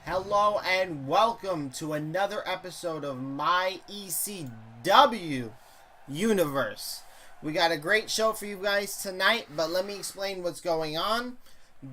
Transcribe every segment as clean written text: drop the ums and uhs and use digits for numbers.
Hello and welcome to another episode of My ECW Universe. We got a great show for you guys tonight, but let me explain what's going on.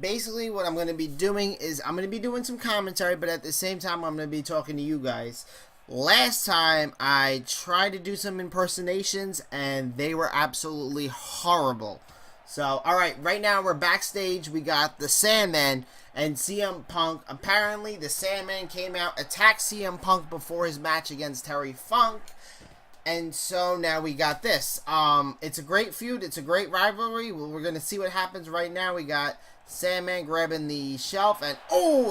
Basically, what I'm going to be doing is I'm going to be doing some commentary, but at the same time, I'm going to be talking to you guys. Last time, I tried to do some impersonations, and they were absolutely horrible. So, alright, right now we're backstage. We got the Sandman and CM Punk. Apparently, the Sandman came out, attacked CM Punk before his match against Terry Funk. And so now we got this. It's a great feud. It's a great rivalry. We're going to see what happens right now. We got Sandman grabbing the shelf and,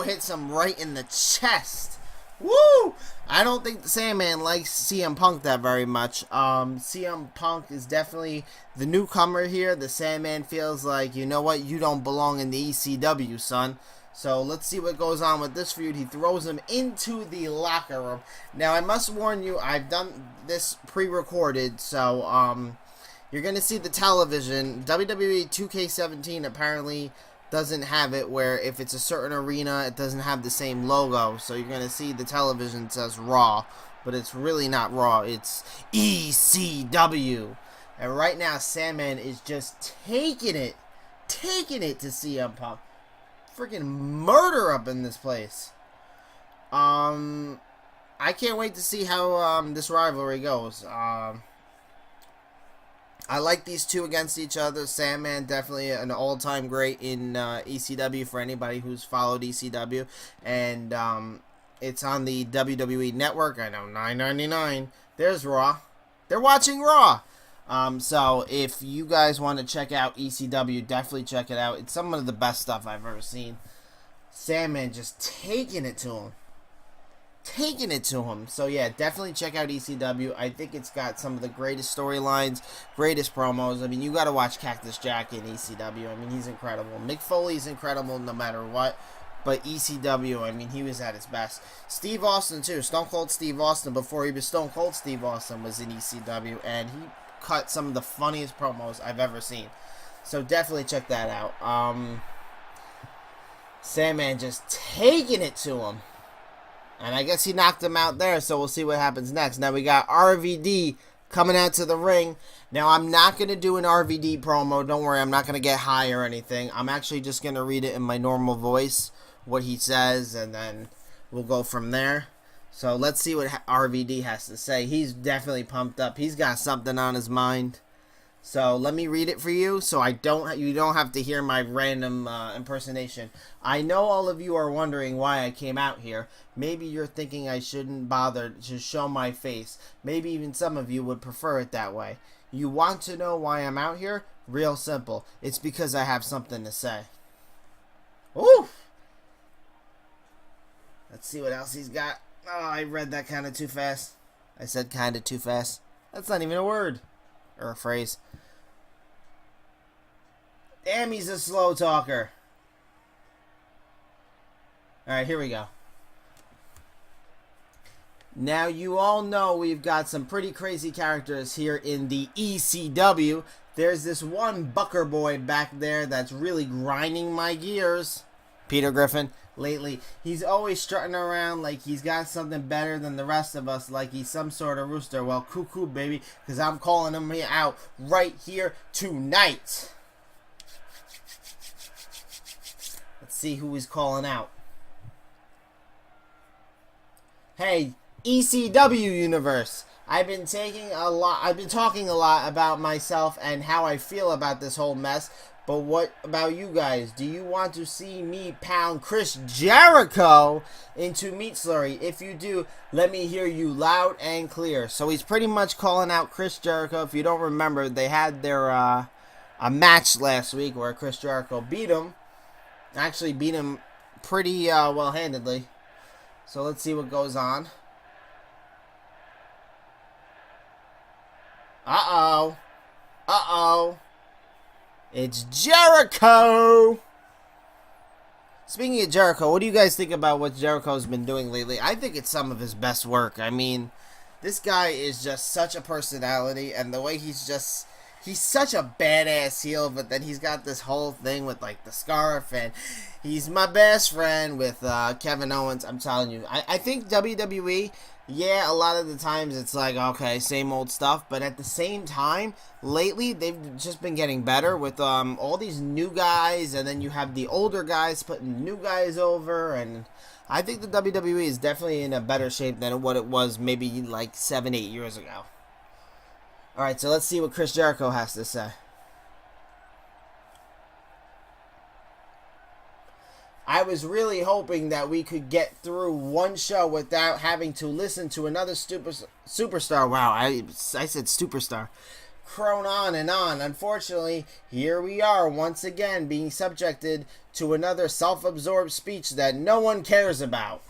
hits him right in the chest. Woo! I don't think the Sandman likes CM Punk that very much. CM Punk is definitely the newcomer here. The Sandman feels like, you know what, you don't belong in the ECW, son. So let's see what goes on with this feud. He throws him into the locker room. Now, I must warn you, I've done this pre-recorded, so you're going to see the television. WWE 2K17 apparently doesn't have it where if it's a certain arena, it doesn't have the same logo. So you're going to see the television says Raw, but it's really not Raw. It's ECW. And right now, Sandman is just taking it to CM Punk. Freaking murder up in this place. I can't wait to see how this rivalry goes. I like these two against each other. Sandman, definitely an all-time great in ECW for anybody who's followed ECW. And it's on the WWE Network. I know, $9.99. There's Raw. They're watching Raw. So if you guys want to check out ECW, definitely check it out. It's some of the best stuff I've ever seen. Sandman just taking it to him. So yeah, definitely check out ECW. I think it's got some of the greatest storylines, greatest promos. I mean, you got to watch Cactus Jack in ECW. I mean, he's incredible. Mick Foley's incredible no matter what. But ECW, I mean, he was at his best. Steve Austin, too. Stone Cold Steve Austin, before he was Stone Cold Steve Austin, was in ECW. And he cut some of the funniest promos I've ever seen. So definitely check that out. Sandman just taking it to him. And I guess he knocked him out there, so we'll see what happens next. Now we got RVD coming out to the ring. Now I'm not going to do an RVD promo. Don't worry, I'm not going to get high or anything. I'm actually just going to read it in my normal voice, what he says, and then we'll go from there. So let's see what RVD has to say. He's definitely pumped up. He's got something on his mind. So let me read it for you, so you don't have to hear my random impersonation. I know all of you are wondering why I came out here. Maybe you're thinking I shouldn't bother to show my face. Maybe even some of you would prefer it that way. You want to know why I'm out here? Real simple. It's because I have something to say. Ooh! Let's see what else he's got. Oh, I read that kind of too fast. I said kind of too fast. That's not even a word. Or a phrase. Damn, he's a slow talker. Alright, here we go. Now, you all know we've got some pretty crazy characters here in the ECW. There's this one Bucker boy back there that's really grinding my gears. Peter Griffin. Lately, he's always strutting around like he's got something better than the rest of us, like he's some sort of rooster. Well, cuckoo, baby, because I'm calling him out right here tonight. Let's see who he's calling out. Hey, ECW Universe. I've been talking a lot about myself and how I feel about this whole mess. But what about you guys? Do you want to see me pound Chris Jericho into meat slurry? If you do, let me hear you loud and clear. So he's pretty much calling out Chris Jericho. If you don't remember, they had their a match last week where Chris Jericho beat him. Actually beat him pretty well-handedly. So let's see what goes on. Uh-oh. Uh-oh. It's Jericho! Speaking of Jericho, what do you guys think about what Jericho's been doing lately? I think it's some of his best work. I mean, this guy is just such a personality, and the way he's just he's such a badass heel, but then he's got this whole thing with like the scarf, and he's my best friend with Kevin Owens. I'm telling you, I think WWE, yeah, a lot of the times it's like, okay, same old stuff, but at the same time, lately they've just been getting better with all these new guys, and then you have the older guys putting new guys over, and I think the WWE is definitely in a better shape than what it was maybe like 7-8 years ago. Alright, so let's see what Chris Jericho has to say. I was really hoping that we could get through one show without having to listen to another superstar. Wow, I said superstar. Crone on and on. Unfortunately, here we are once again being subjected to another self-absorbed speech that no one cares about.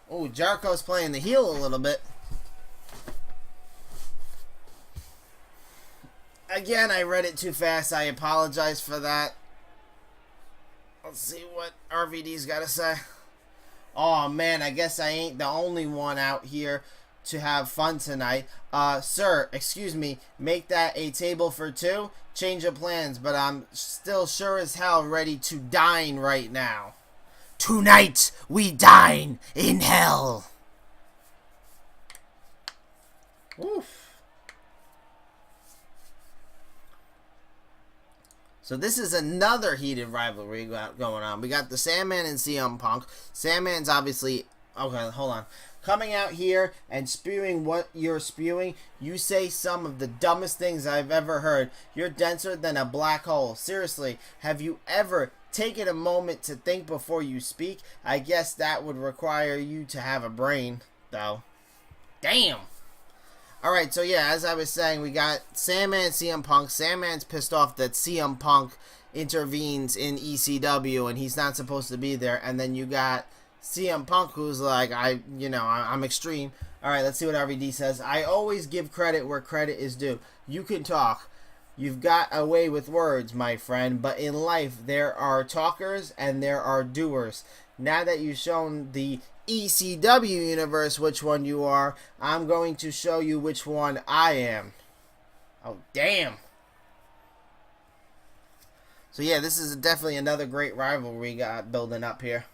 Oh, Jericho's playing the heel a little bit. Again, I read it too fast. I apologize for that. Let's see what RVD's got to say. Oh, man, I guess I ain't the only one out here to have fun tonight. Sir, excuse me, make that a table for two? Change of plans, but I'm still sure as hell ready to dine right now. Tonight, we dine in hell. Oof. So this is another heated rivalry going on. We got the Sandman and CM Punk. Sandman's obviously... Okay, hold on. Coming out here and spewing what you're spewing. You say some of the dumbest things I've ever heard. You're denser than a black hole. Seriously, have you ever taken a moment to think before you speak? I guess that would require you to have a brain, though. Damn. Alright, so yeah, as I was saying, we got Sandman and CM Punk. Sandman's pissed off that CM Punk intervenes in ECW and he's not supposed to be there. And then you got CM Punk who's like, I'm extreme. Alright, let's see what RVD says. I always give credit where credit is due. You can talk. You've got a way with words, my friend. But in life, there are talkers and there are doers. Now that you've shown the ECW Universe which one you are, I'm going to show you which one I am. Oh, damn. So yeah, this is definitely another great rivalry got building up here.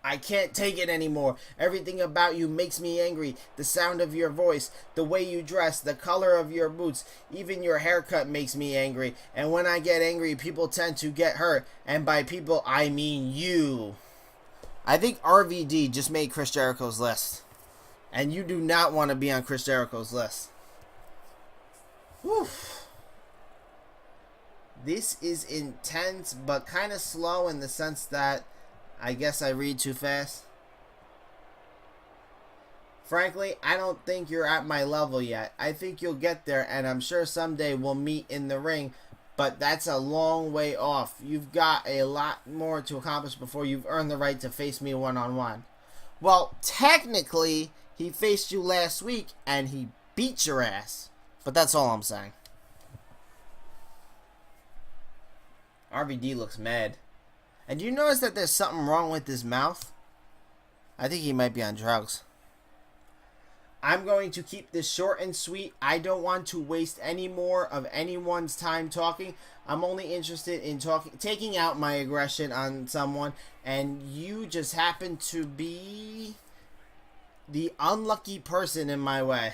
I can't take it anymore. Everything about you makes me angry. The sound of your voice, the way you dress, the color of your boots, even your haircut makes me angry. And when I get angry, people tend to get hurt. And by people, I mean you. I think RVD just made Chris Jericho's list. And you do not want to be on Chris Jericho's list. Whew. This is intense, but kind of slow in the sense that I guess I read too fast. Frankly, I don't think you're at my level yet. I think you'll get there, and I'm sure someday we'll meet in the ring, but that's a long way off. You've got a lot more to accomplish before you've earned the right to face me one-on-one. Well, technically, he faced you last week, and he beat your ass. But that's all I'm saying. RVD looks mad. And do you notice that there's something wrong with his mouth? I think he might be on drugs. I'm going to keep this short and sweet. I don't want to waste any more of anyone's time talking. I'm only interested in taking out my aggression on someone, and you just happen to be the unlucky person in my way.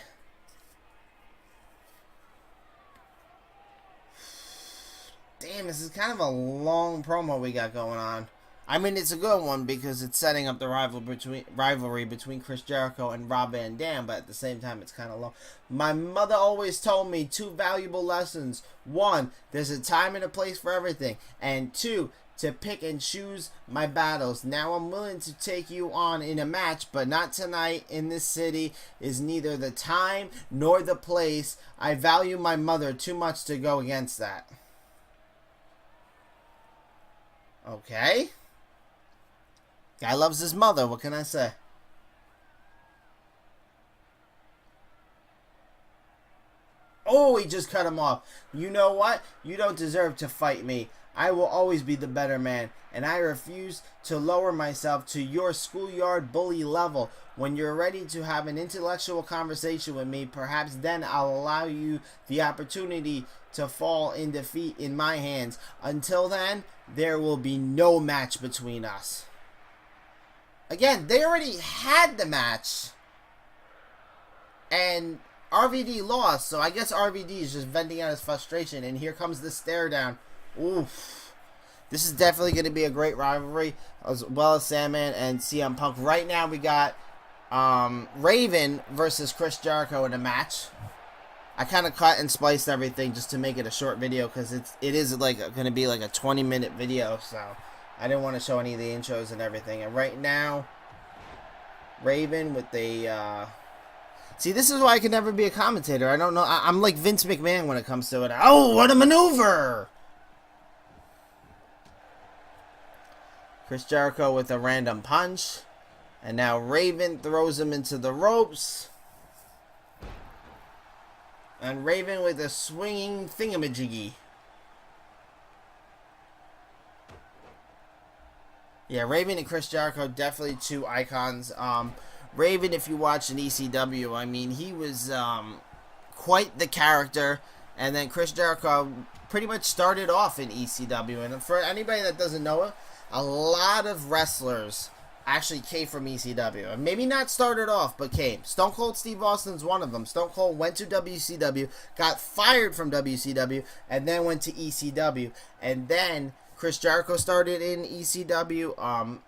Damn, this is kind of a long promo we got going on. I mean, it's a good one because it's setting up the rivalry between Chris Jericho and Rob Van Dam, but at the same time, it's kind of long. My mother always told me 2 valuable lessons. 1, there's a time and a place for everything. And 2, to pick and choose my battles. Now I'm willing to take you on in a match, but not tonight. In this city is neither the time nor the place. I value my mother too much to go against that. Okay. Guy loves his mother. What can I say? Oh, he just cut him off. You know what? You don't deserve to fight me. I will always be the better man, and I refuse to lower myself to your schoolyard bully level. When you're ready to have an intellectual conversation with me, perhaps then I'll allow you the opportunity to fall in defeat in my hands. Until then, there will be no match between us. Again, they already had the match, and RVD lost, so I guess RVD is just venting out his frustration, and here comes the stare down. Oof. This is definitely going to be a great rivalry, as well as Sandman and CM Punk. Right now we got Raven versus Chris Jericho in a match. I kind of cut and spliced everything just to make it a short video, because it is like going to be like a 20-minute video, so I didn't want to show any of the intros and everything. And right now, Raven with the see, this is why I could never be a commentator. I don't know. I'm like Vince McMahon when it comes to it. Oh, what a maneuver! Chris Jericho with a random punch. And now Raven throws him into the ropes. And Raven with a swinging thingamajiggy. Yeah, Raven and Chris Jericho, definitely two icons. Raven, if you watch an ECW, I mean, he was quite the character. And then Chris Jericho pretty much started off in ECW. And for anybody that doesn't know it, a lot of wrestlers actually came from ECW. And maybe not started off, but came. Stone Cold Steve Austin's one of them. Stone Cold went to WCW, got fired from WCW, and then went to ECW. And then Chris Jericho started in ECW.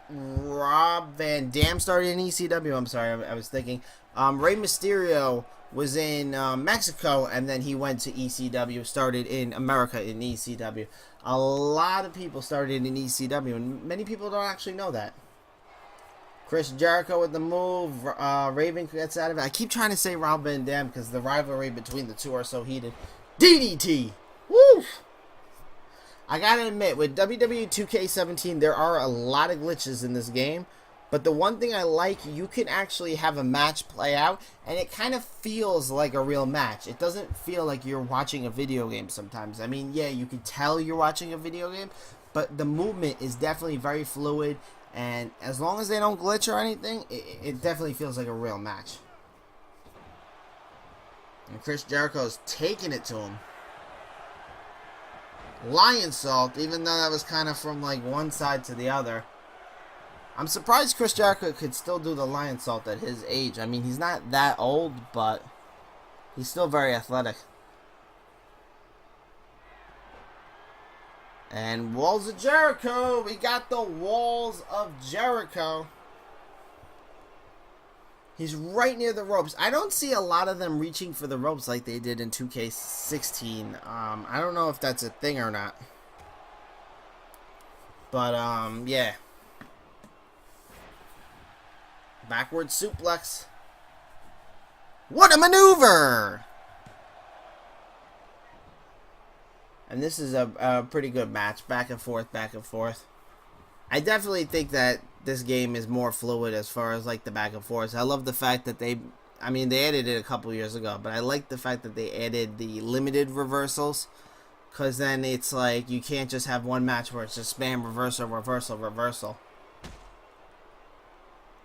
Rob Van Dam started in ECW. I'm sorry, I was thinking. Rey Mysterio was in Mexico, and then he went to ECW, started in America in ECW. A lot of people started in ECW, and many people don't actually know that. Chris Jericho with the move. Raven gets out of it. I keep trying to say Rob Van Dam because the rivalry between the two are so heated. DDT! Woo! I gotta admit, with WWE 2K17, there are a lot of glitches in this game. But the one thing I like, you can actually have a match play out, and it kind of feels like a real match. It doesn't feel like you're watching a video game sometimes. I mean, yeah, you can tell you're watching a video game, but the movement is definitely very fluid, and as long as they don't glitch or anything, it definitely feels like a real match. And Chris Jericho's taking it to him. Lion Salt, even though that was kind of from like one side to the other. I'm surprised Chris Jericho could still do the Lion Salt at his age. I mean, he's not that old, but he's still very athletic. And Walls of Jericho. We got the Walls of Jericho. He's right near the ropes. I don't see a lot of them reaching for the ropes like they did in 2K16. I don't know if that's a thing or not. But, yeah. Backward suplex. What a maneuver! And this is a pretty good match. Back and forth, back and forth. I definitely think that this game is more fluid as far as like the back and forth. I love the fact that they added it a couple years ago, but I like the fact that they added the limited reversals, because then it's like you can't just have one match where it's just spam reversal, reversal, reversal.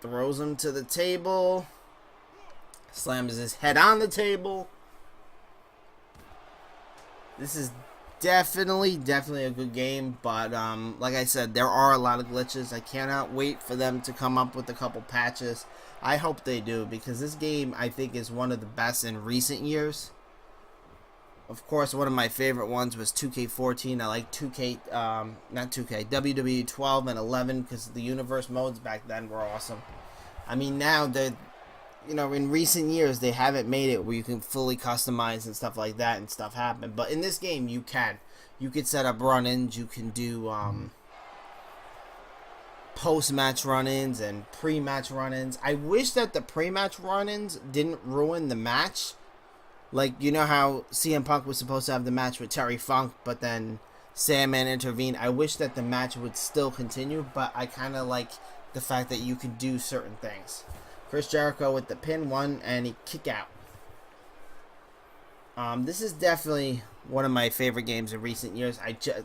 Throws him to the table. Slams his head on the table. This is definitely a good game, but like I said, there are a lot of glitches. I cannot wait for them to come up with a couple patches. I hope they do, because this game I think is one of the best in recent years. Of course, one of my favorite ones was 2K14. I like 2K, WWE 12 and 11, because the universe modes back then were awesome. I mean, now in recent years they haven't made it where you can fully customize and stuff like that, and stuff happen. But in this game, you can. You could set up run-ins. You can do post-match run-ins and pre-match run-ins. I wish that the pre-match run-ins didn't ruin the match. Like, you know how CM Punk was supposed to have the match with Terry Funk, but then Sandman intervened. I wish that the match would still continue, but I kind of like the fact that you can do certain things. Chris Jericho with the pin, one, and he kick out. This is definitely one of my favorite games in recent years.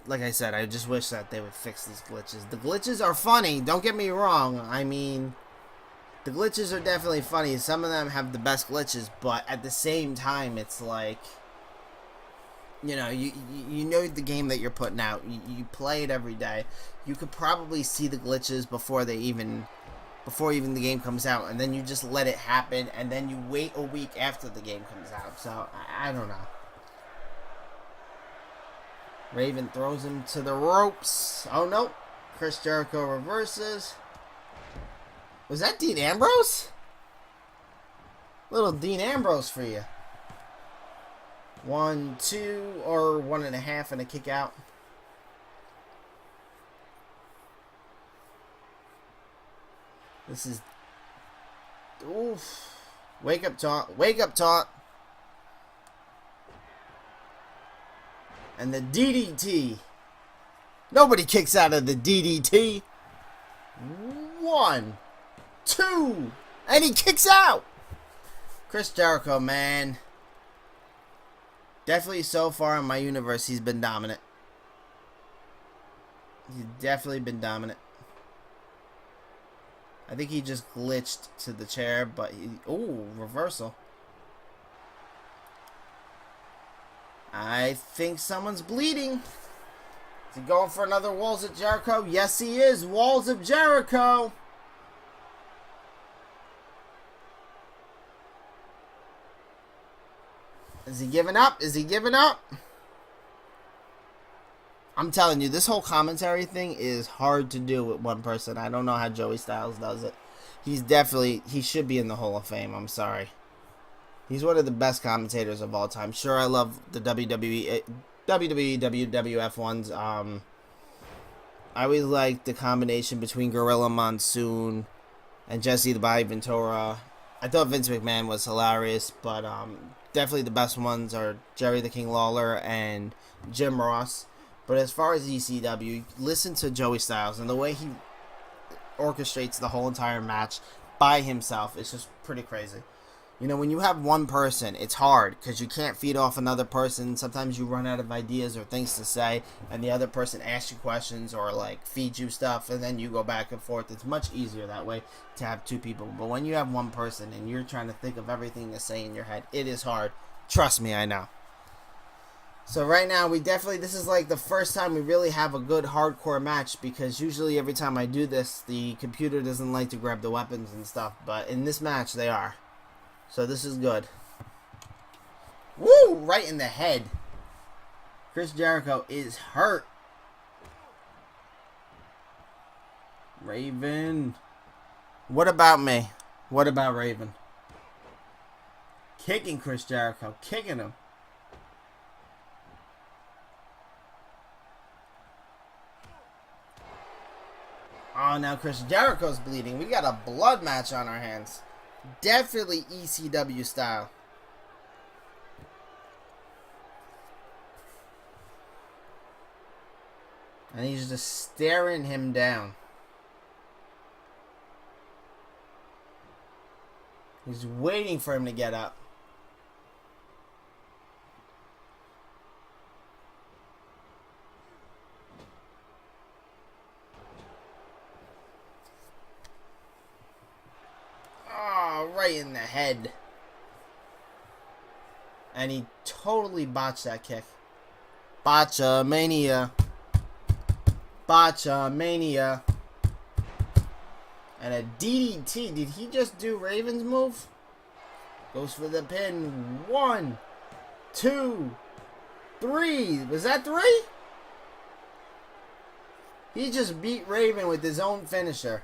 Like I said, I just wish that they would fix these glitches. The glitches are funny, don't get me wrong. I mean, the glitches are definitely funny. Some of them have the best glitches, but at the same time, it's like, you know, you know the game that you're putting out. You play it every day. You could probably see the glitches before even the game comes out, and then you just let it happen, and then you wait a week after the game comes out. So I don't know. Raven throws him to the ropes. Oh no, Chris Jericho reverses. Was that Dean Ambrose? Little Dean Ambrose for you. 1, 2, or 1.5 and a kick out. This is... Oof. Wake up taunt. Wake up taunt. And the DDT. Nobody kicks out of the DDT. 1, 2. And he kicks out. Chris Jericho, man. Definitely so far in my universe, he's been dominant. He's definitely been dominant. I think he just glitched to the chair, but he... Ooh, reversal. I think someone's bleeding. Is he going for another Walls of Jericho? Yes, he is. Walls of Jericho. Is he giving up? Is he giving up? I'm telling you, this whole commentary thing is hard to do with one person. I don't know how Joey Styles does it. He should be in the Hall of Fame. I'm sorry. He's one of the best commentators of all time. Sure, I love the WWE, WWF ones. I always liked the combination between Gorilla Monsoon and Jesse the Body Ventura. I thought Vince McMahon was hilarious, but definitely the best ones are Jerry the King Lawler and Jim Ross. But as far as ECW, listen to Joey Styles, and the way he orchestrates the whole entire match by himself is just pretty crazy. You know, when you have one person, it's hard because you can't feed off another person. Sometimes you run out of ideas or things to say, and the other person asks you questions or like feeds you stuff, and then you go back and forth. It's much easier that way to have two people. But when you have one person and you're trying to think of everything to say in your head, it is hard. Trust me, I know. So right now, this is like the first time we really have a good hardcore match, because usually every time I do this, the computer doesn't like to grab the weapons and stuff, but in this match, they are. So this is good. Woo! Right in the head. Chris Jericho is hurt. Raven. What about me? What about Raven? Kicking Chris Jericho. Kicking him. Oh, now Chris Jericho's bleeding. We got a blood match on our hands. Definitely ECW style. And he's just staring him down. He's waiting for him to get up. Right in the head. And he totally botched that kick. Botcha-mania. Botcha-mania. And a DDT. Did he just do Raven's move? Goes for the pin. 1, 2, 3. Was that 3? He just beat Raven with his own finisher.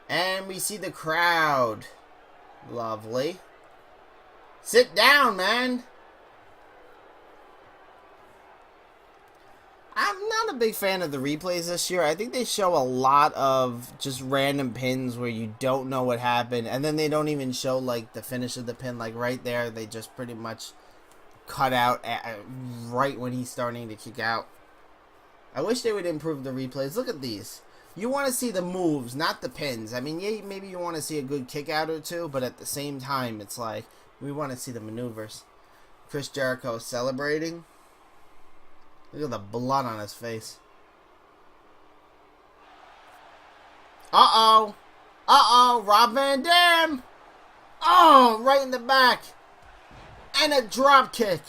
And we see the crowd. Lovely. Sit down, man. I'm not a big fan of the replays this year. I think they show a lot of just random pins where you don't know what happened. And then they don't even show like the finish of the pin. Like right there, they just pretty much cut out right when he's starting to kick out. I wish they would improve the replays. Look at these. You want to see the moves, not the pins. I mean, yeah, maybe you want to see a good kick out or two, but at the same time, it's like, we want to see the maneuvers. Chris Jericho is celebrating. Look at the blood on his face. Uh-oh. Uh-oh. Rob Van Dam. Oh, right in the back. And a drop kick.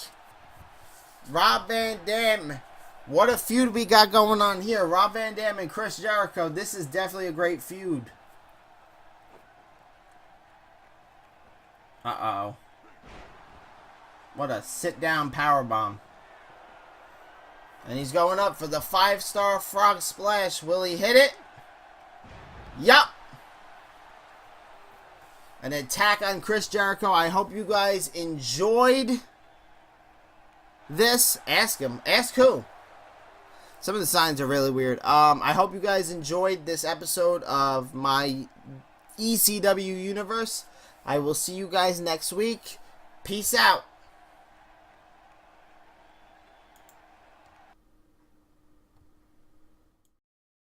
Rob Van Dam. What a feud we got going on here. Rob Van Dam and Chris Jericho. This is definitely a great feud. Uh-oh. What a sit-down powerbomb. And he's going up for the 5-star frog splash. Will he hit it? Yup. An attack on Chris Jericho. I hope you guys enjoyed this. Ask him. Ask who? Some of the signs are really weird. I hope you guys enjoyed this episode of my ECW Universe. I will see you guys next week. Peace out.